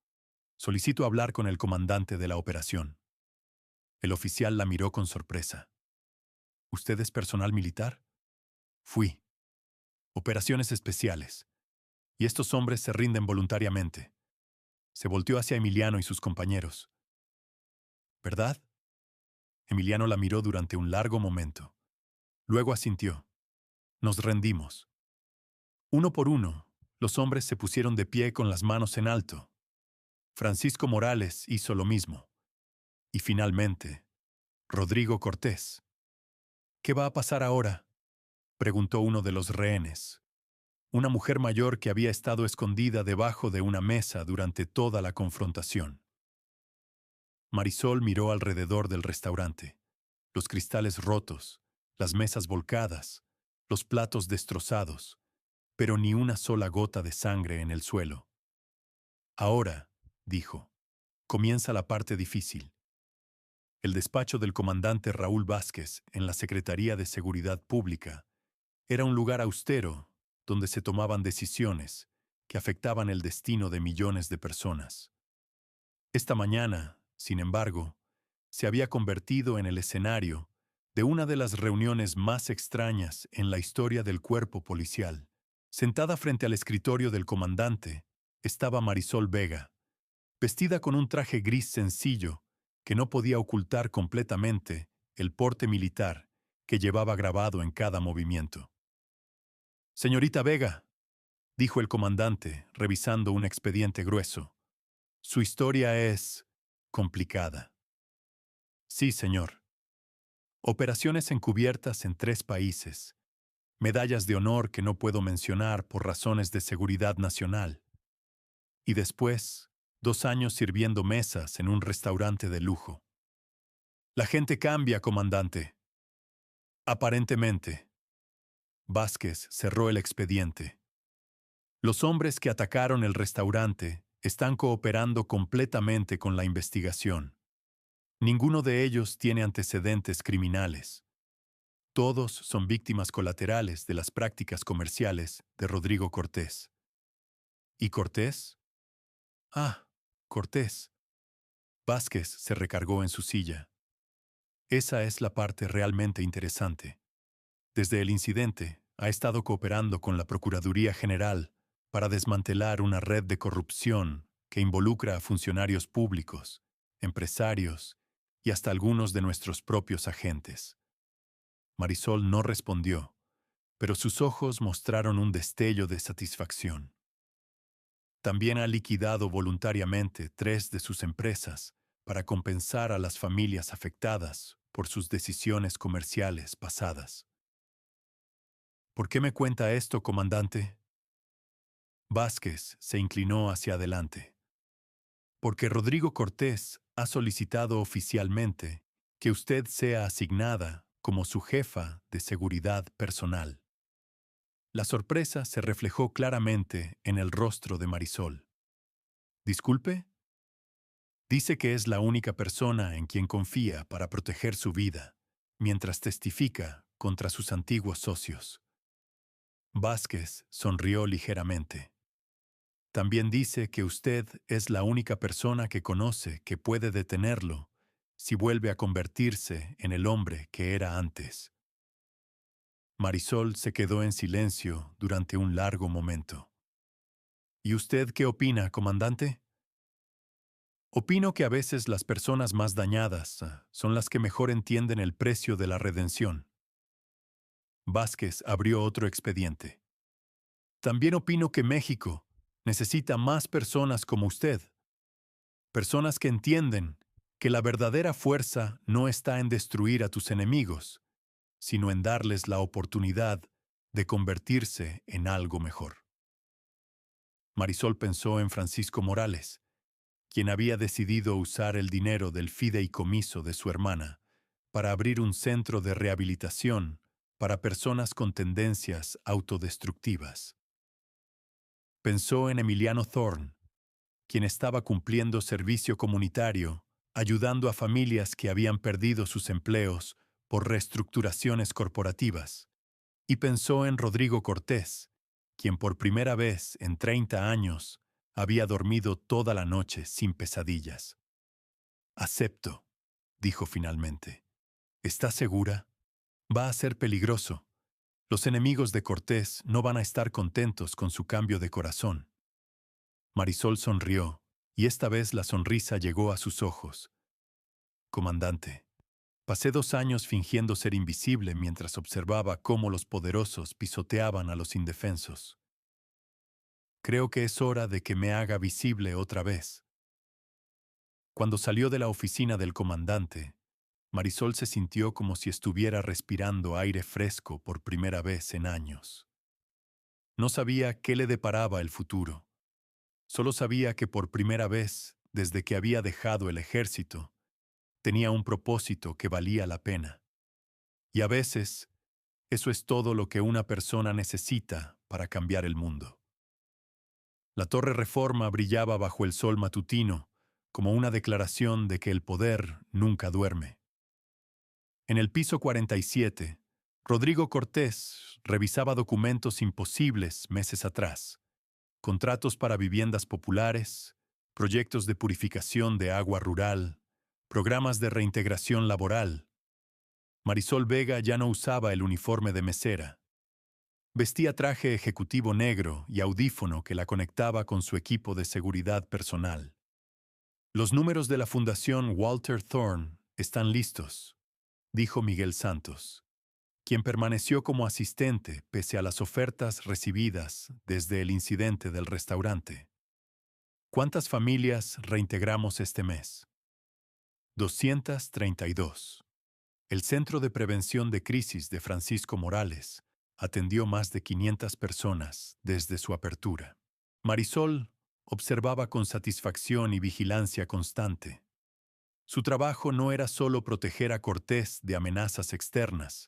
Solicito hablar con el comandante de la operación». El oficial la miró con sorpresa. «¿Usted es personal militar?». «Fui. Operaciones especiales. Y estos hombres se rinden voluntariamente». Se volteó hacia Emiliano y sus compañeros. «¿Verdad?». Emiliano la miró durante un largo momento. Luego asintió. «Nos rendimos». Uno por uno, los hombres se pusieron de pie con las manos en alto. Francisco Morales hizo lo mismo. Y finalmente, Rodrigo Cortés. «¿Qué va a pasar ahora?», preguntó uno de los rehenes. Una mujer mayor que había estado escondida debajo de una mesa durante toda la confrontación. Marisol miró alrededor del restaurante. Los cristales rotos, las mesas volcadas, los platos destrozados, pero ni una sola gota de sangre en el suelo. «Ahora», dijo, «comienza la parte difícil». El despacho del comandante Raúl Vázquez en la Secretaría de Seguridad Pública era un lugar austero donde se tomaban decisiones que afectaban el destino de millones de personas. Esta mañana, sin embargo, se había convertido en el escenario de una de las reuniones más extrañas en la historia del cuerpo policial. Sentada frente al escritorio del comandante estaba Marisol Vega, vestida con un traje gris sencillo que no podía ocultar completamente el porte militar que llevaba grabado en cada movimiento. «Señorita Vega», dijo el comandante, revisando un expediente grueso. Su historia es complicada. Sí, señor. Operaciones encubiertas en 3 países. Medallas de honor que no puedo mencionar por razones de seguridad nacional. Y después, 2 años sirviendo mesas en un restaurante de lujo. La gente cambia, comandante. Aparentemente. Vázquez cerró el expediente. Los hombres que atacaron el restaurante están cooperando completamente con la investigación. Ninguno de ellos tiene antecedentes criminales. Todos son víctimas colaterales de las prácticas comerciales de Rodrigo Cortés. ¿Y Cortés? Ah, Cortés. Vázquez se recargó en su silla. Esa es la parte realmente interesante. Desde el incidente, ha estado cooperando con la Procuraduría General para desmantelar una red de corrupción que involucra a funcionarios públicos, empresarios y hasta algunos de nuestros propios agentes. Marisol no respondió, pero sus ojos mostraron un destello de satisfacción. También ha liquidado voluntariamente 3 de sus empresas para compensar a las familias afectadas por sus decisiones comerciales pasadas. ¿Por qué me cuenta esto, comandante? Vázquez se inclinó hacia adelante. Porque Rodrigo Cortés ha solicitado oficialmente que usted sea asignada como su jefa de seguridad personal. La sorpresa se reflejó claramente en el rostro de Marisol. ¿Disculpe? Dice que es la única persona en quien confía para proteger su vida, mientras testifica contra sus antiguos socios. Vázquez sonrió ligeramente. También dice que usted es la única persona que conoce que puede detenerlo si vuelve a convertirse en el hombre que era antes. Marisol se quedó en silencio durante un largo momento. ¿Y usted qué opina, comandante? Opino que a veces las personas más dañadas son las que mejor entienden el precio de la redención. Vázquez abrió otro expediente. También opino que México necesita más personas como usted. Personas que entienden que la verdadera fuerza no está en destruir a tus enemigos, sino en darles la oportunidad de convertirse en algo mejor. Marisol pensó en Francisco Morales, quien había decidido usar el dinero del fideicomiso de su hermana para abrir un centro de rehabilitación para personas con tendencias autodestructivas. Pensó en Emiliano Thorne, quien estaba cumpliendo servicio comunitario, ayudando a familias que habían perdido sus empleos por reestructuraciones corporativas, y pensó en Rodrigo Cortés, quien por primera vez en 30 años había dormido toda la noche sin pesadillas. Acepto, dijo finalmente. ¿Está segura? Va a ser peligroso. Los enemigos de Cortés no van a estar contentos con su cambio de corazón. Marisol sonrió, y esta vez la sonrisa llegó a sus ojos. Comandante, pasé 2 años fingiendo ser invisible mientras observaba cómo los poderosos pisoteaban a los indefensos. Creo que es hora de que me haga visible otra vez. Cuando salió de la oficina del comandante, Marisol se sintió como si estuviera respirando aire fresco por primera vez en años. No sabía qué le deparaba el futuro. Solo sabía que por primera vez, desde que había dejado el ejército, tenía un propósito que valía la pena. Y a veces, eso es todo lo que una persona necesita para cambiar el mundo. La Torre Reforma brillaba bajo el sol matutino, como una declaración de que el poder nunca duerme. En el piso 47, Rodrigo Cortés revisaba documentos imposibles meses atrás, contratos para viviendas populares, proyectos de purificación de agua rural, programas de reintegración laboral. Marisol Vega ya no usaba el uniforme de mesera. Vestía traje ejecutivo negro y audífono que la conectaba con su equipo de seguridad personal. Los números de la Fundación Walter Thorne están listos, dijo Miguel Santos, quien permaneció como asistente pese a las ofertas recibidas desde el incidente del restaurante. ¿Cuántas familias reintegramos este mes? 232. El Centro de Prevención de Crisis de Francisco Morales atendió más de 500 personas desde su apertura. Marisol observaba con satisfacción y vigilancia constante. Su trabajo no era solo proteger a Cortés de amenazas externas,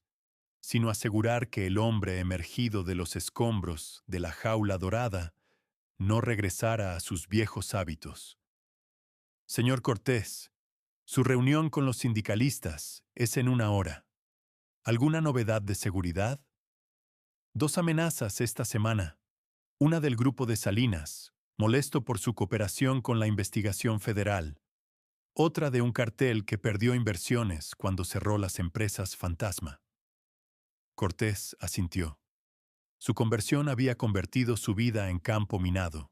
sino asegurar que el hombre emergido de los escombros de la jaula dorada no regresara a sus viejos hábitos. Señor Cortés, su reunión con los sindicalistas es en 1 hora. ¿Alguna novedad de seguridad? 2 amenazas esta semana. Una del grupo de Salinas, molesto por su cooperación con la investigación federal. Otra de un cartel que perdió inversiones cuando cerró las empresas fantasma. Cortés asintió. Su conversión había convertido su vida en campo minado.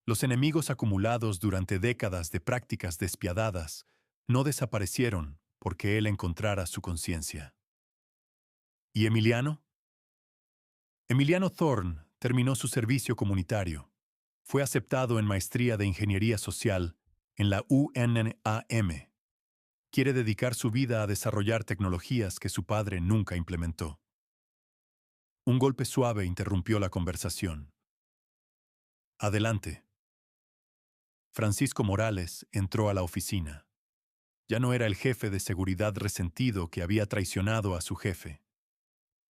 Los enemigos acumulados durante décadas de prácticas despiadadas no desaparecieron porque él encontrara su conciencia. ¿Y Emiliano? Emiliano Thorne terminó su servicio comunitario. Fue aceptado en Maestría de Ingeniería Social en la UNAM. Quiere dedicar su vida a desarrollar tecnologías que su padre nunca implementó. Un golpe suave interrumpió la conversación. Adelante. Francisco Morales entró a la oficina. Ya no era el jefe de seguridad resentido que había traicionado a su jefe.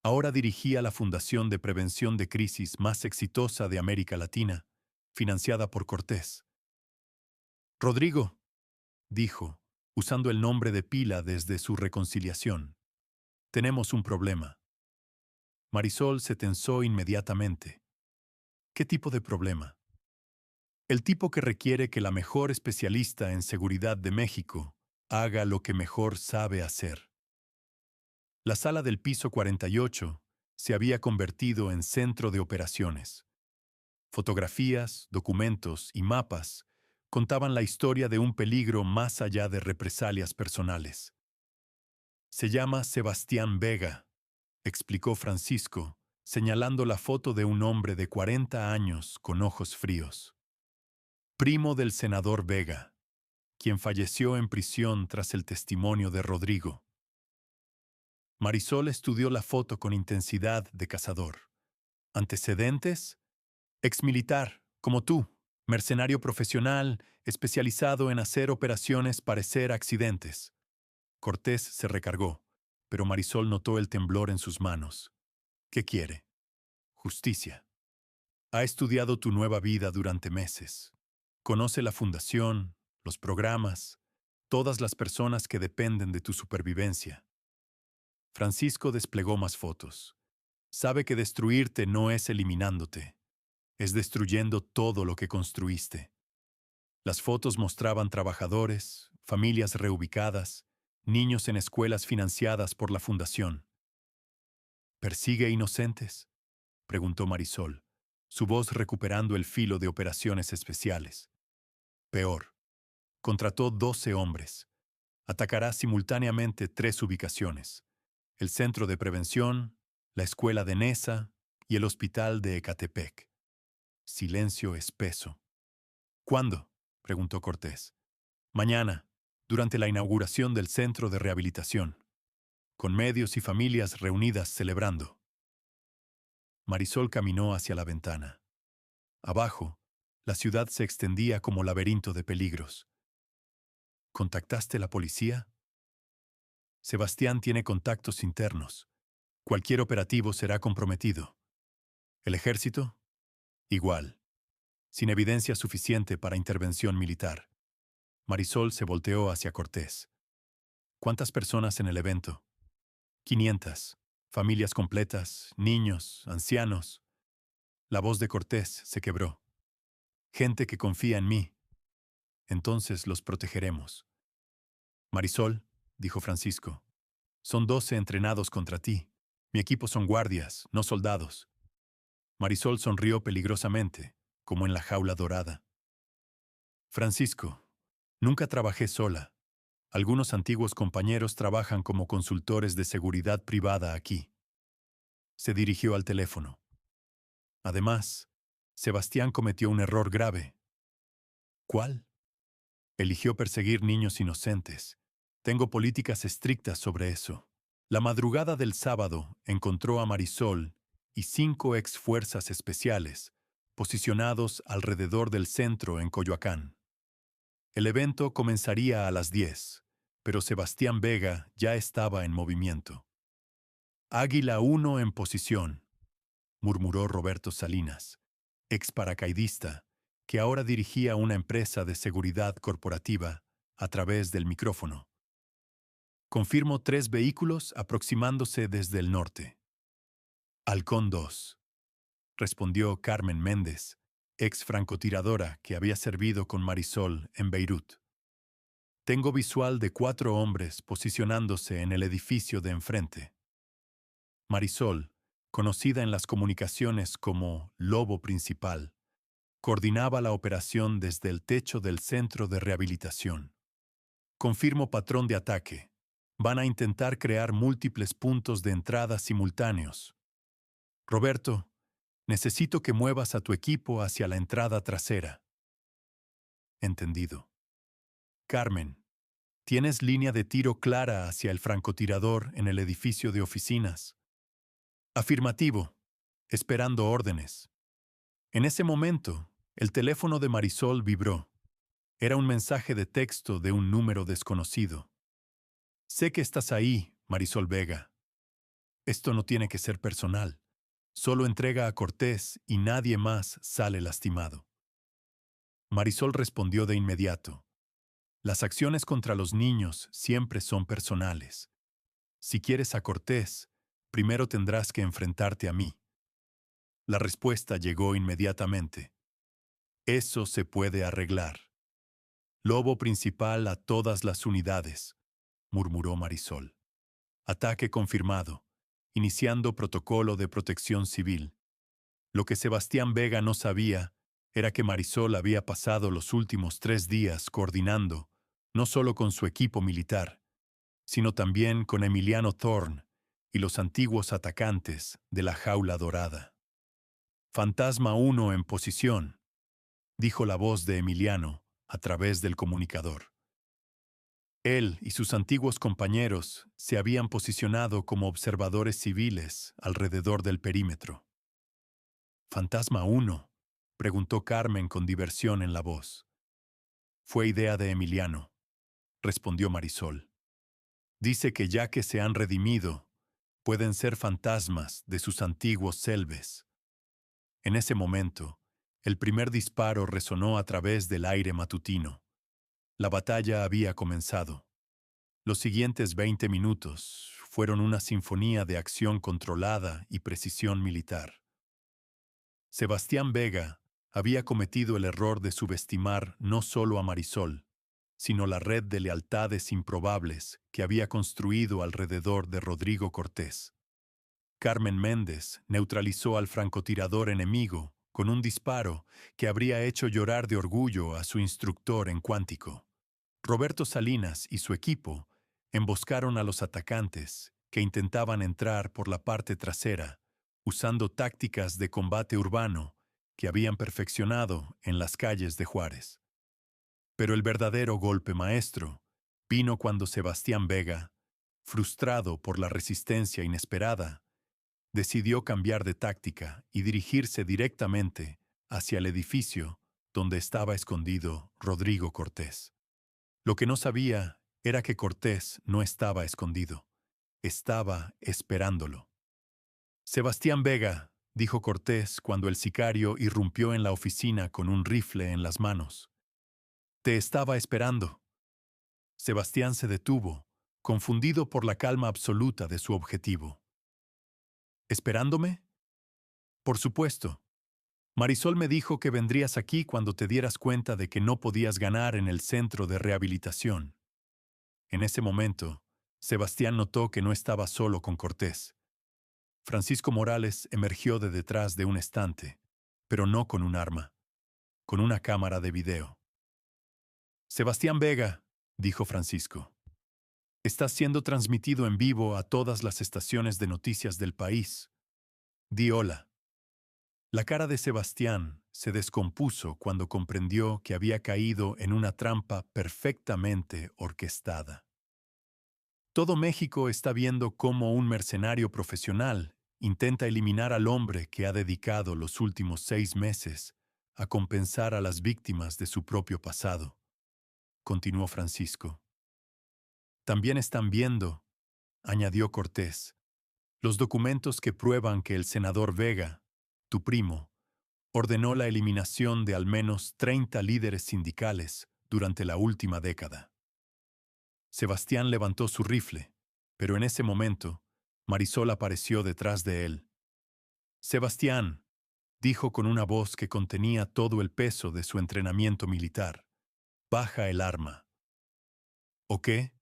Ahora dirigía la Fundación de Prevención de Crisis más exitosa de América Latina, financiada por Cortés. Rodrigo, dijo, usando el nombre de pila desde su reconciliación. Tenemos un problema. Marisol se tensó inmediatamente. ¿Qué tipo de problema? El tipo que requiere que la mejor especialista en seguridad de México haga lo que mejor sabe hacer. La sala del piso 48 se había convertido en centro de operaciones. Fotografías, documentos y mapas contaban la historia de un peligro más allá de represalias personales. Se llama Sebastián Vega, explicó Francisco, señalando la foto de un hombre de 40 años con ojos fríos. Primo del senador Vega, quien falleció en prisión tras el testimonio de Rodrigo. Marisol estudió la foto con intensidad de cazador. ¿Antecedentes? Exmilitar, como tú, mercenario profesional, especializado en hacer operaciones parecer accidentes. Cortés se recargó, pero Marisol notó el temblor en sus manos. ¿Qué quiere? Justicia. Ha estudiado tu nueva vida durante meses. Conoce la fundación, los programas, todas las personas que dependen de tu supervivencia. Francisco desplegó más fotos. Sabe que destruirte no es eliminándote, es destruyendo todo lo que construiste. Las fotos mostraban trabajadores, familias reubicadas, niños en escuelas financiadas por la fundación. ¿Persigue inocentes?, preguntó Marisol, su voz recuperando el filo de operaciones especiales. Peor. Contrató 12 hombres. Atacará simultáneamente 3 ubicaciones: el Centro de Prevención, la Escuela de Nesa y el Hospital de Ecatepec. Silencio espeso. ¿Cuándo?, preguntó Cortés. Mañana, durante la inauguración del Centro de Rehabilitación, con medios y familias reunidas celebrando. Marisol caminó hacia la ventana. Abajo, la ciudad se extendía como laberinto de peligros. ¿Contactaste la policía? Sebastián tiene contactos internos. Cualquier operativo será comprometido. ¿El ejército? Igual. Sin evidencia suficiente para intervención militar. Marisol se volteó hacia Cortés. ¿Cuántas personas en el evento? 500. Familias completas, niños, ancianos. La voz de Cortés se quebró. Gente que confía en mí. Entonces los protegeremos. Marisol, dijo Francisco, son 12 entrenados contra ti. Mi equipo son guardias, no soldados. Marisol sonrió peligrosamente, como en la jaula dorada. Francisco, nunca trabajé sola. Algunos antiguos compañeros trabajan como consultores de seguridad privada aquí. Se dirigió al teléfono. Además, Sebastián cometió un error grave. ¿Cuál? Eligió perseguir niños inocentes. Tengo políticas estrictas sobre eso. La madrugada del sábado encontró a Marisol y 5 ex fuerzas especiales, posicionados alrededor del centro en Coyoacán. El evento comenzaría a las 10, pero Sebastián Vega ya estaba en movimiento. Águila 1 en posición, murmuró Roberto Salinas, ex paracaidista, que ahora dirigía una empresa de seguridad corporativa a través del micrófono. Confirmo 3 vehículos aproximándose desde el norte. Halcón 2, respondió Carmen Méndez, ex francotiradora que había servido con Marisol en Beirut. Tengo visual de 4 hombres posicionándose en el edificio de enfrente. Marisol, conocida en las comunicaciones como Lobo Principal, coordinaba la operación desde el techo del centro de rehabilitación. Confirmo patrón de ataque. Van a intentar crear múltiples puntos de entrada simultáneos. Roberto, necesito que muevas a tu equipo hacia la entrada trasera. Entendido. Carmen, ¿tienes línea de tiro clara hacia el francotirador en el edificio de oficinas? Afirmativo, esperando órdenes. En ese momento, el teléfono de Marisol vibró. Era un mensaje de texto de un número desconocido. Sé que estás ahí, Marisol Vega. Esto no tiene que ser personal. Solo entrega a Cortés y nadie más sale lastimado. Marisol respondió de inmediato. Las acciones contra los niños siempre son personales. Si quieres a Cortés, primero tendrás que enfrentarte a mí. La respuesta llegó inmediatamente. Eso se puede arreglar. Lobo principal a todas las unidades, murmuró Marisol. Ataque confirmado, iniciando protocolo de protección civil. Lo que Sebastián Vega no sabía era que Marisol había pasado los últimos 3 días coordinando, no solo con su equipo militar, sino también con Emiliano Thorn y los antiguos atacantes de la Jaula Dorada. Fantasma 1 en posición, dijo la voz de Emiliano a través del comunicador. Él y sus antiguos compañeros se habían posicionado como observadores civiles alrededor del perímetro. «¿Fantasma 1?» preguntó Carmen con diversión en la voz. «Fue idea de Emiliano», respondió Marisol. «Dice que ya que se han redimido, pueden ser fantasmas de sus antiguos selbes». En ese momento, el primer disparo resonó a través del aire matutino. La batalla había comenzado. Los siguientes 20 minutos fueron una sinfonía de acción controlada y precisión militar. Sebastián Vega había cometido el error de subestimar no solo a Marisol, sino la red de lealtades improbables que había construido alrededor de Rodrigo Cortés. Carmen Méndez neutralizó al francotirador enemigo con un disparo que habría hecho llorar de orgullo a su instructor en cuántico. Roberto Salinas y su equipo emboscaron a los atacantes que intentaban entrar por la parte trasera, usando tácticas de combate urbano que habían perfeccionado en las calles de Juárez. Pero el verdadero golpe maestro vino cuando Sebastián Vega, frustrado por la resistencia inesperada, decidió cambiar de táctica y dirigirse directamente hacia el edificio donde estaba escondido Rodrigo Cortés. Lo que no sabía era que Cortés no estaba escondido, estaba esperándolo. «Sebastián Vega», dijo Cortés cuando el sicario irrumpió en la oficina con un rifle en las manos. «Te estaba esperando». Sebastián se detuvo, confundido por la calma absoluta de su objetivo. «¿Esperándome?» «Por supuesto. Marisol me dijo que vendrías aquí cuando te dieras cuenta de que no podías ganar en el centro de rehabilitación». En ese momento, Sebastián notó que no estaba solo con Cortés. Francisco Morales emergió de detrás de un estante, pero no con un arma, con una cámara de video. «Sebastián Vega», dijo Francisco. Está siendo transmitido en vivo a todas las estaciones de noticias del país. Di hola. La cara de Sebastián se descompuso cuando comprendió que había caído en una trampa perfectamente orquestada. Todo México está viendo cómo un mercenario profesional intenta eliminar al hombre que ha dedicado los últimos 6 meses a compensar a las víctimas de su propio pasado, continuó Francisco. También están viendo, añadió Cortés, los documentos que prueban que el senador Vega, tu primo, ordenó la eliminación de al menos 30 líderes sindicales durante la última década. Sebastián levantó su rifle, pero en ese momento, Marisol apareció detrás de él. Sebastián, dijo con una voz que contenía todo el peso de su entrenamiento militar, baja el arma. ¿O qué?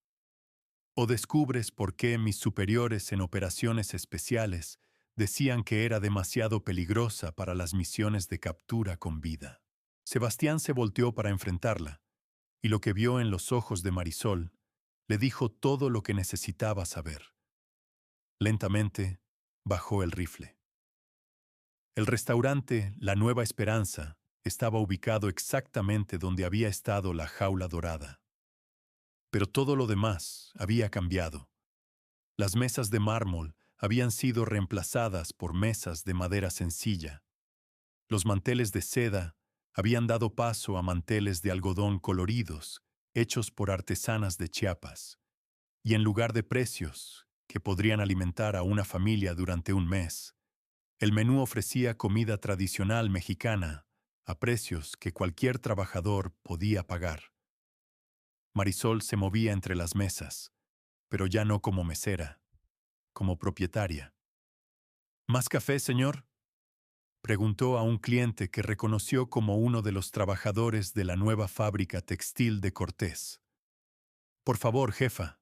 ¿O descubres por qué mis superiores en operaciones especiales decían que era demasiado peligrosa para las misiones de captura con vida? Sebastián se volteó para enfrentarla, y lo que vio en los ojos de Marisol le dijo todo lo que necesitaba saber. Lentamente, bajó el rifle. El restaurante La Nueva Esperanza estaba ubicado exactamente donde había estado la jaula dorada. Pero todo lo demás había cambiado. Las mesas de mármol habían sido reemplazadas por mesas de madera sencilla. Los manteles de seda habían dado paso a manteles de algodón coloridos, hechos por artesanas de Chiapas. Y en lugar de precios, que podrían alimentar a una familia durante un mes, el menú ofrecía comida tradicional mexicana a precios que cualquier trabajador podía pagar. Marisol se movía entre las mesas, pero ya no como mesera, como propietaria. ¿Más café, señor?, preguntó a un cliente que reconoció como uno de los trabajadores de la nueva fábrica textil de Cortés. Por favor, jefa.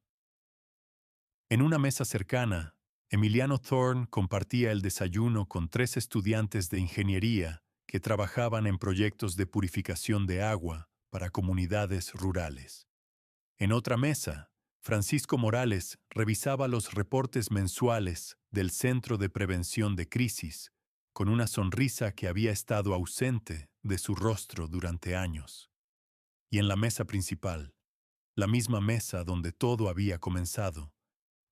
En una mesa cercana, Emiliano Thorne compartía el desayuno con 3 estudiantes de ingeniería que trabajaban en proyectos de purificación de agua para comunidades rurales. En otra mesa, Francisco Morales revisaba los reportes mensuales del Centro de Prevención de Crisis, con una sonrisa que había estado ausente de su rostro durante años. Y en la mesa principal, la misma mesa donde todo había comenzado,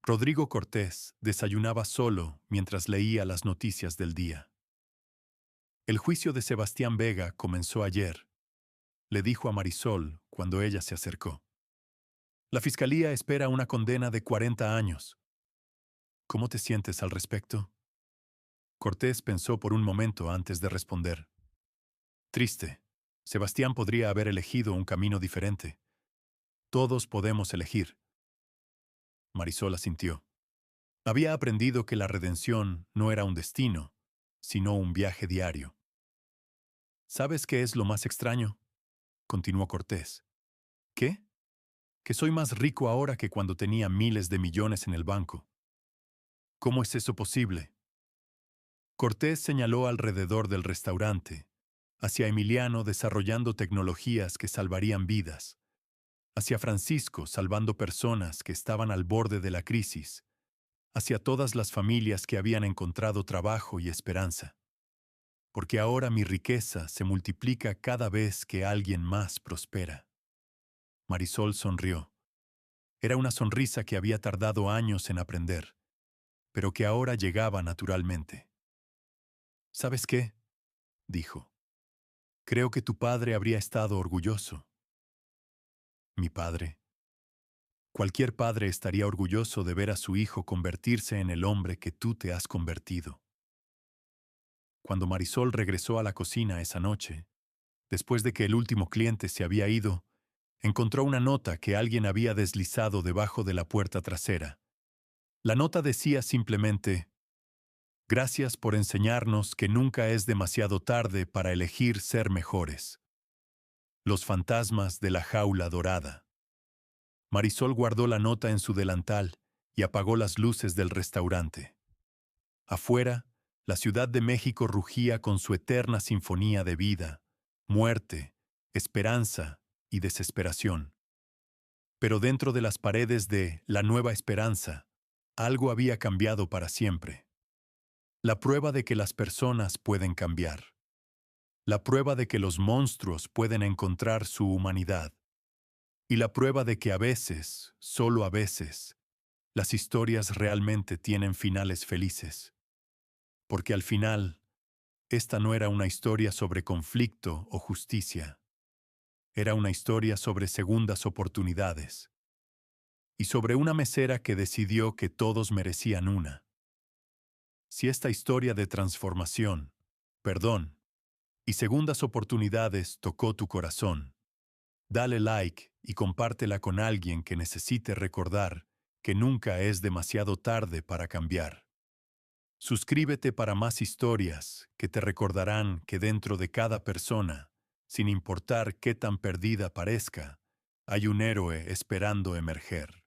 Rodrigo Cortés desayunaba solo mientras leía las noticias del día. El juicio de Sebastián Vega comenzó ayer, le dijo a Marisol cuando ella se acercó. La fiscalía espera una condena de 40 años. ¿Cómo te sientes al respecto? Cortés pensó por un momento antes de responder. Triste. Sebastián podría haber elegido un camino diferente. Todos podemos elegir. Marisol asintió. Había aprendido que la redención no era un destino, sino un viaje diario. ¿Sabes qué es lo más extraño?, continuó Cortés. ¿Qué? Que soy más rico ahora que cuando tenía miles de millones en el banco. ¿Cómo es eso posible? Cortés señaló alrededor del restaurante, hacia Emiliano desarrollando tecnologías que salvarían vidas, hacia Francisco salvando personas que estaban al borde de la crisis, hacia todas las familias que habían encontrado trabajo y esperanza. Porque ahora mi riqueza se multiplica cada vez que alguien más prospera. Marisol sonrió. Era una sonrisa que había tardado años en aprender, pero que ahora llegaba naturalmente. ¿Sabes qué?, dijo. Creo que tu padre habría estado orgulloso. ¿Mi padre? Cualquier padre estaría orgulloso de ver a su hijo convertirse en el hombre que tú te has convertido. Cuando Marisol regresó a la cocina esa noche, después de que el último cliente se había ido, encontró una nota que alguien había deslizado debajo de la puerta trasera. La nota decía simplemente: gracias por enseñarnos que nunca es demasiado tarde para elegir ser mejores. Los fantasmas de la jaula dorada. Marisol guardó la nota en su delantal y apagó las luces del restaurante. Afuera, la Ciudad de México rugía con su eterna sinfonía de vida, muerte, esperanza y desesperación. Pero dentro de las paredes de La Nueva Esperanza, algo había cambiado para siempre. La prueba de que las personas pueden cambiar. La prueba de que los monstruos pueden encontrar su humanidad. Y la prueba de que a veces, solo a veces, las historias realmente tienen finales felices. Porque al final, esta no era una historia sobre conflicto o justicia. Era una historia sobre segundas oportunidades. Y sobre una mesera que decidió que todos merecían una. Si esta historia de transformación, perdón y segundas oportunidades tocó tu corazón, dale like y compártela con alguien que necesite recordar que nunca es demasiado tarde para cambiar. Suscríbete para más historias que te recordarán que dentro de cada persona, sin importar qué tan perdida parezca, hay un héroe esperando emerger.